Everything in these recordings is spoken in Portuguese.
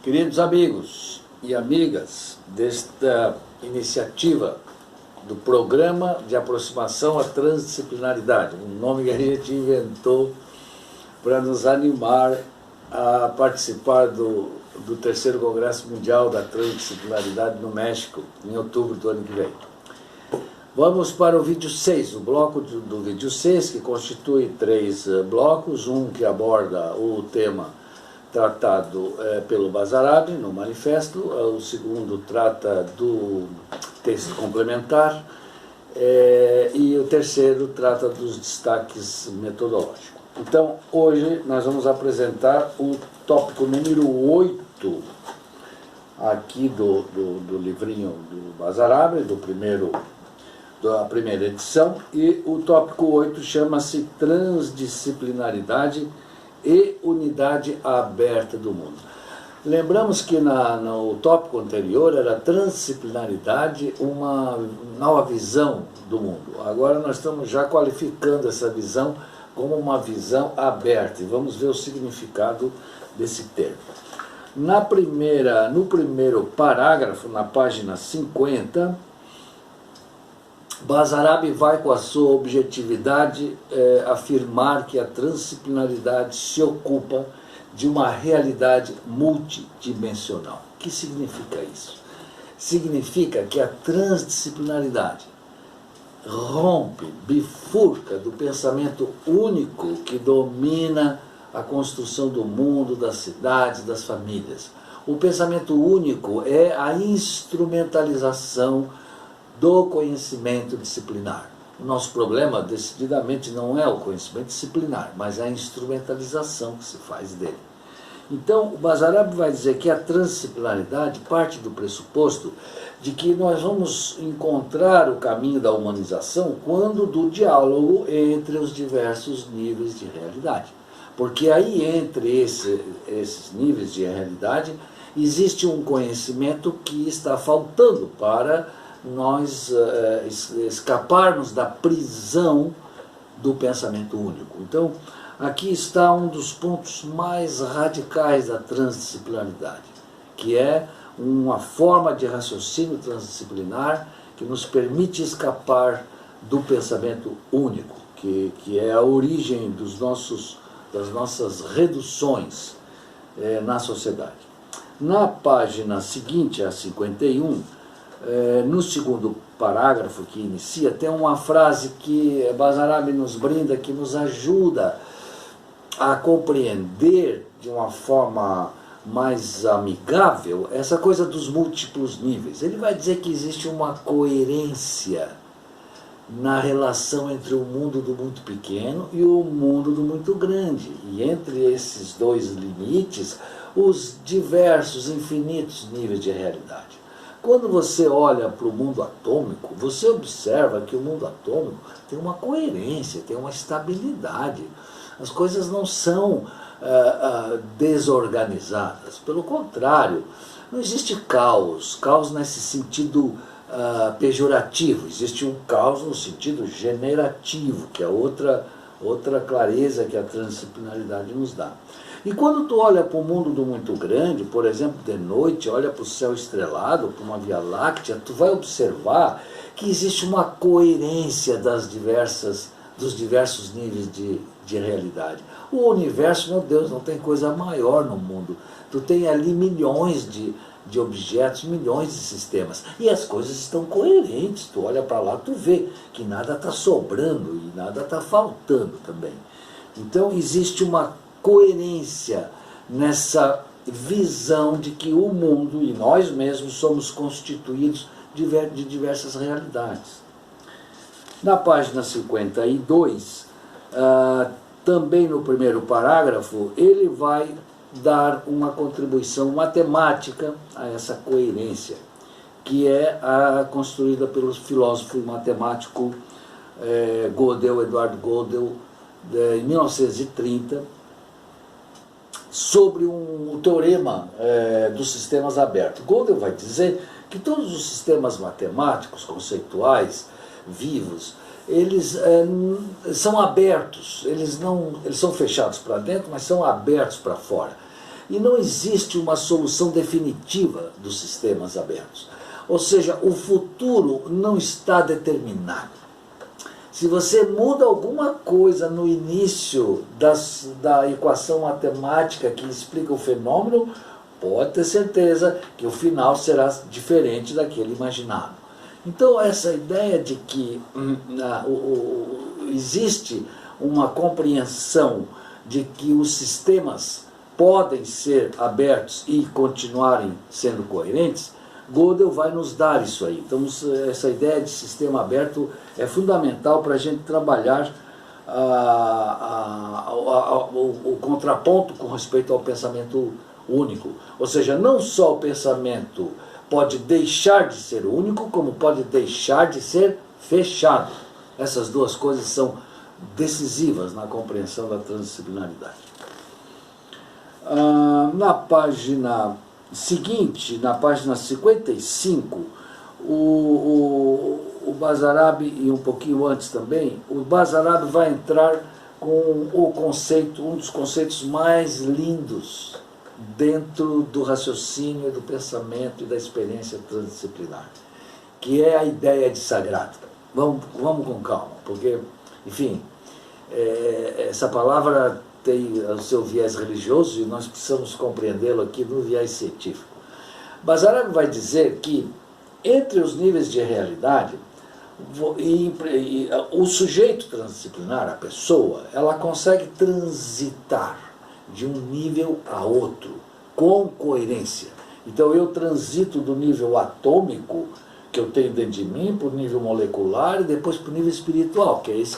Queridos amigos e amigas desta iniciativa do Programa de Aproximação à Transdisciplinaridade, um nome que a gente inventou para nos animar a participar do terceiro Congresso Mundial da Transdisciplinaridade no México, em outubro do ano que vem. Vamos para o vídeo 6, o bloco do vídeo 6, que constitui 3 blocos, um que aborda o tema tratado pelo Basarab no manifesto, o segundo trata do texto complementar e o terceiro trata dos destaques metodológicos. Então, hoje nós vamos apresentar o tópico número 8 aqui do livrinho do Basarab, da primeira edição, e o tópico 8 chama-se Transdisciplinaridade e Unidade Aberta do Mundo. Lembramos que no tópico anterior era transdisciplinaridade, uma nova visão do mundo. Agora nós estamos já qualificando essa visão como uma visão aberta, e vamos ver o significado desse termo. No primeiro parágrafo, na página 50, Basarab vai, com a sua objetividade, afirmar que a transdisciplinaridade se ocupa de uma realidade multidimensional. O que significa isso? Significa que a transdisciplinaridade rompe, bifurca do pensamento único que domina a construção do mundo, das cidades, das famílias. O pensamento único é a instrumentalização do conhecimento disciplinar. O nosso problema, decididamente, não é o conhecimento disciplinar, mas a instrumentalização que se faz dele. Então, o Basarab vai dizer que a transdisciplinaridade parte do pressuposto de que nós vamos encontrar o caminho da humanização quando do diálogo entre os diversos níveis de realidade. Porque aí, entre esses níveis de realidade, existe um conhecimento que está faltando para nós escaparmos da prisão do pensamento único. Então, aqui está um dos pontos mais radicais da transdisciplinaridade, que é uma forma de raciocínio transdisciplinar que nos permite escapar do pensamento único, que é a origem das nossas reduções na sociedade. Na página seguinte, a 51, no segundo parágrafo que inicia, tem uma frase que Basarab nos brinda, que nos ajuda a compreender de uma forma mais amigável essa coisa dos múltiplos níveis. Ele vai dizer que existe uma coerência na relação entre o mundo do muito pequeno e o mundo do muito grande. E entre esses dois limites, os diversos, infinitos níveis de realidade. Quando você olha para o mundo atômico, você observa que o mundo atômico tem uma coerência, tem uma estabilidade. As coisas não são desorganizadas. Pelo contrário, não existe caos nesse sentido pejorativo. Existe um caos no sentido generativo, que é outra clareza que a transdisciplinaridade nos dá. E quando tu olha para o mundo do muito grande, por exemplo, de noite, olha para o céu estrelado, para uma Via Láctea, tu vai observar que existe uma coerência dos diversos níveis de realidade. O universo, meu Deus, não tem coisa maior no mundo. Tu tem ali milhões de objetos, milhões de sistemas. E as coisas estão coerentes. Tu olha para lá, tu vê que nada está sobrando e nada está faltando também. Então existe uma coerência nessa visão de que o mundo e nós mesmos somos constituídos de diversas realidades. Na página 52, também no primeiro parágrafo, ele vai dar uma contribuição matemática a essa coerência, que é construída pelo filósofo e matemático Edward Gödel, em 1930, sobre o teorema dos sistemas abertos. Gödel vai dizer que todos os sistemas matemáticos, conceituais, vivos, eles são abertos, eles são fechados para dentro, mas são abertos para fora. e não existe uma solução definitiva dos sistemas abertos. Ou seja, o futuro não está determinado. Se você muda alguma coisa no início da equação matemática que explica o fenômeno, pode ter certeza que o final será diferente daquele imaginado. Então, essa ideia de que existe uma compreensão de que os sistemas podem ser abertos e continuarem sendo coerentes, Gödel vai nos dar isso aí. Então, essa ideia de sistema aberto é fundamental para a gente trabalhar o contraponto com respeito ao pensamento único. Ou seja, não só o pensamento pode deixar de ser único, como pode deixar de ser fechado. Essas duas coisas são decisivas na compreensão da transdisciplinaridade. Na página seguinte, na página 55, o Basarab, e um pouquinho antes também, o Basarab vai entrar com o conceito, um dos conceitos mais lindos dentro do raciocínio, do pensamento e da experiência transdisciplinar, que é a ideia de sagrado. Vamos com calma, porque, enfim, essa palavra tem o seu viés religioso e nós precisamos compreendê-lo aqui no viés científico. Basarab vai dizer que entre os níveis de realidade, o sujeito transdisciplinar, a pessoa, ela consegue transitar de um nível a outro com coerência. Então eu transito do nível atômico que eu tenho dentro de mim para o nível molecular e depois para o nível espiritual, que é esse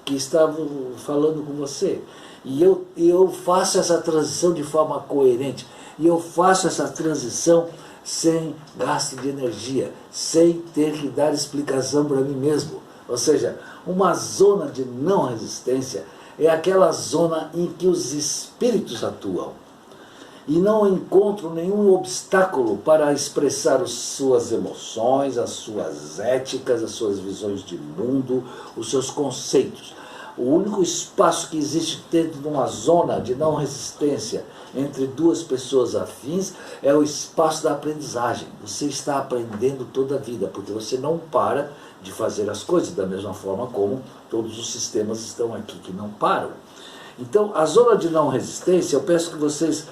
que estava falando com você. E eu faço essa transição de forma coerente. E eu faço essa transição sem gasto de energia, sem ter que dar explicação para mim mesmo. Ou seja, uma zona de não resistência é aquela zona em que os espíritos atuam e não encontram nenhum obstáculo para expressar as suas emoções, as suas éticas, as suas visões de mundo, os seus conceitos. O único espaço que existe dentro de uma zona de não resistência entre duas pessoas afins é o espaço da aprendizagem. Você está aprendendo toda a vida, porque você não para de fazer as coisas, da mesma forma como todos os sistemas estão aqui que não param. Então, a zona de não resistência, eu peço que vocês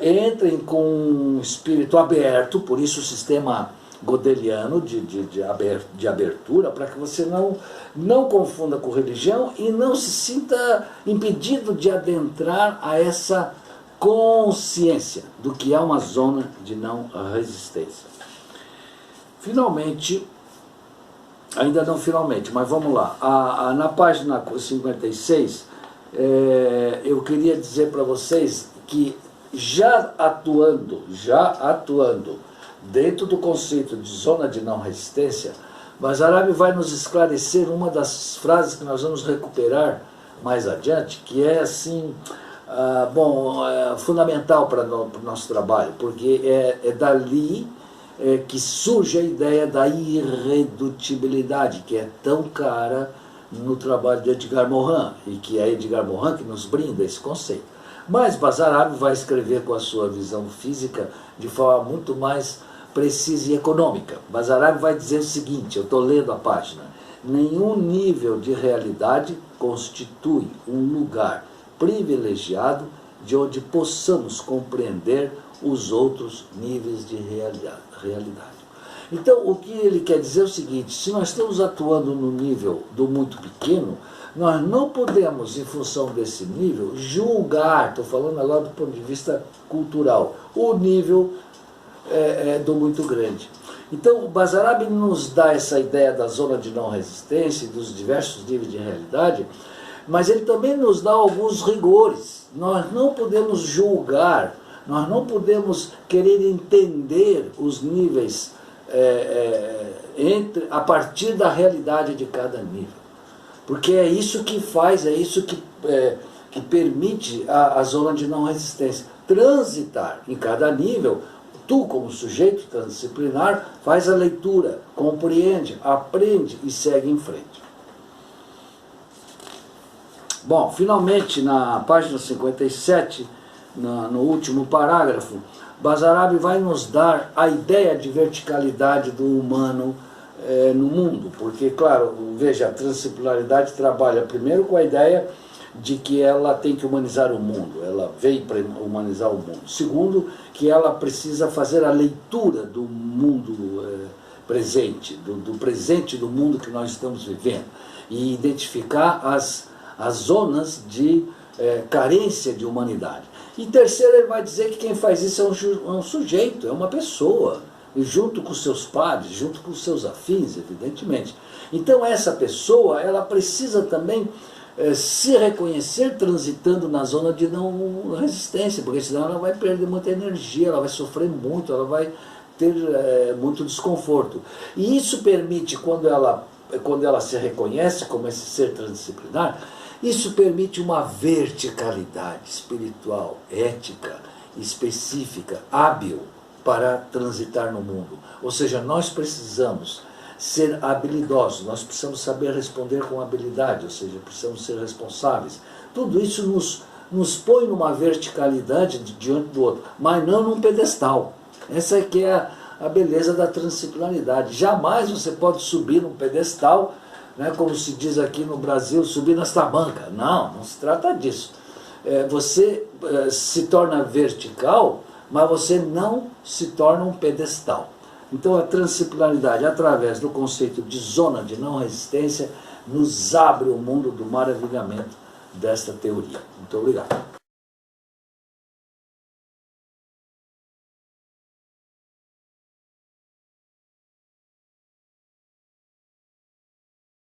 entrem com um espírito aberto, por isso o sistema godeliano de abertura, para que você não confunda com religião e não se sinta impedido de adentrar a essa consciência do que é uma zona de não resistência. Finalmente, ainda não finalmente, mas vamos lá, na página 56, eu queria dizer para vocês que já atuando dentro do conceito de zona de não resistência, Basarab vai nos esclarecer uma das frases que nós vamos recuperar mais adiante, que é assim, fundamental para o nosso trabalho, porque é dali que surge a ideia da irredutibilidade, que é tão cara no trabalho de Edgar Morin, e que é Edgar Morin que nos brinda esse conceito. Mas Basarab vai escrever com a sua visão física de forma muito mais precisa e econômica. Basarab vai dizer o seguinte, eu estou lendo a página: nenhum nível de realidade constitui um lugar privilegiado de onde possamos compreender os outros níveis de realidade. Então, o que ele quer dizer é o seguinte: se nós estamos atuando no nível do muito pequeno, nós não podemos, em função desse nível, julgar, estou falando agora do ponto de vista cultural, o nível do muito grande. Então, o Basarab nos dá essa ideia da zona de não resistência e dos diversos níveis de realidade, mas ele também nos dá alguns rigores. Nós não podemos julgar, nós não podemos querer entender os níveis a partir da realidade de cada nível. Porque é isso que faz, é isso que permite a zona de não resistência. Transitar em cada nível. Tu, como sujeito transdisciplinar, faz a leitura, compreende, aprende e segue em frente. Bom, finalmente, na página 57, no último parágrafo, Basarab vai nos dar a ideia de verticalidade do humano no mundo, porque, claro, veja, a transdisciplinaridade trabalha primeiro com a ideia de que ela tem que humanizar o mundo, ela veio para humanizar o mundo. Segundo, que ela precisa fazer a leitura do mundo presente, do presente do mundo que nós estamos vivendo, e identificar as zonas de carência de humanidade. E terceiro, ele vai dizer que quem faz isso é um sujeito, é uma pessoa, e junto com seus pares, junto com seus afins, evidentemente. Então essa pessoa, ela precisa também se reconhecer transitando na zona de não resistência, porque senão ela vai perder muita energia, ela vai sofrer muito, ela vai ter muito desconforto. E isso permite, quando ela se reconhece como esse ser transdisciplinar, isso permite uma verticalidade espiritual, ética, específica, hábil para transitar no mundo. Ou seja, nós precisamos ser habilidosos, nós precisamos saber responder com habilidade, ou seja, precisamos ser responsáveis. Tudo isso nos põe numa verticalidade diante do outro, mas não num pedestal. Essa aqui é a beleza da transdisciplinaridade. Jamais você pode subir num pedestal, né, como se diz aqui no Brasil, subir nesta banca. Não, não se trata disso. Você se torna vertical, mas você não se torna um pedestal. Então a transdisciplinaridade, através do conceito de zona de não resistência, nos abre o mundo do maravilhamento desta teoria. Muito obrigado.